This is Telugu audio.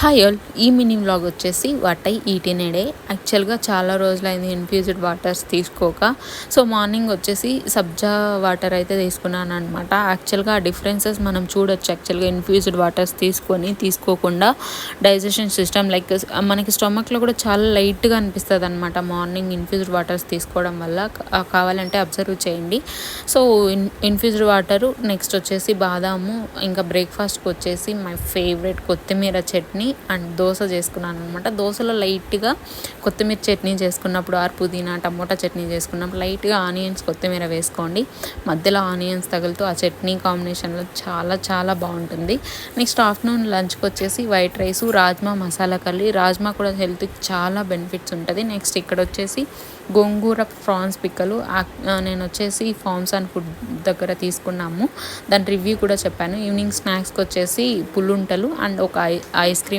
హాయ్ ఆల్, ఈ మినీ వ్లాగ్ వచ్చేసి what I eat in a day. యాక్చువల్గా చాలా రోజులైంది ఇన్ఫ్యూజ్డ్ వాటర్స్ తీసుకోక. సో మార్నింగ్ వచ్చేసి సబ్జా వాటర్ అయితే తీసుకున్నాను అనమాట. యాక్చువల్గా ఆ డిఫరెన్సెస్ మనం చూడొచ్చు. యాక్చువల్గా ఇన్ఫ్యూజ్డ్ వాటర్స్ తీసుకోకుండా డైజెషన్ సిస్టమ్ లైక్ మనకి స్టమక్లో కూడా చాలా లైట్గా అనిపిస్తుంది అనమాట మార్నింగ్ ఇన్ఫ్యూజ్డ్ వాటర్స్ తీసుకోవడం వల్ల. కావాలంటే అబ్జర్వ్ చేయండి. సో ఇన్ఫ్యూజ్డ్ వాటరు, నెక్స్ట్ వచ్చేసి బాదాము, ఇంకా బ్రేక్ఫాస్ట్కి వచ్చేసి మై ఫేవరెట్ కొత్తిమీర చట్నీ అండ్ దోశ చేసుకున్నాను అనమాట. దోశలో లైట్గా కొత్తిమీర చట్నీ చేసుకున్నప్పుడు పుదీనా టమోటా చట్నీ చేసుకున్నప్పుడు లైట్గా ఆనియన్స్ కొత్తిమీర వేసుకోండి. మధ్యలో ఆనియన్స్ తగులుతూ ఆ చట్నీ కాంబినేషన్లో చాలా చాలా బాగుంటుంది. నెక్స్ట్ ఆఫ్టర్నూన్ లంచ్కి వచ్చేసి white rice, rajma masala curry. Rajma కూడా హెల్త్కి చాలా బెనిఫిట్స్ ఉంటుంది. నెక్స్ట్ ఇక్కడ వచ్చేసి గోంగూర ప్రాన్స్ పిక్కలు. నేను వచ్చేసి ఫార్మ్స్ అండ్ ఫుడ్ దగ్గర తీసుకున్నాము, దాని రివ్యూ కూడా చెప్పాను. ఈవినింగ్ స్నాక్స్కి వచ్చేసి పుల్లుంటలు అండ్ ఒక ఐస్ క్రీమ్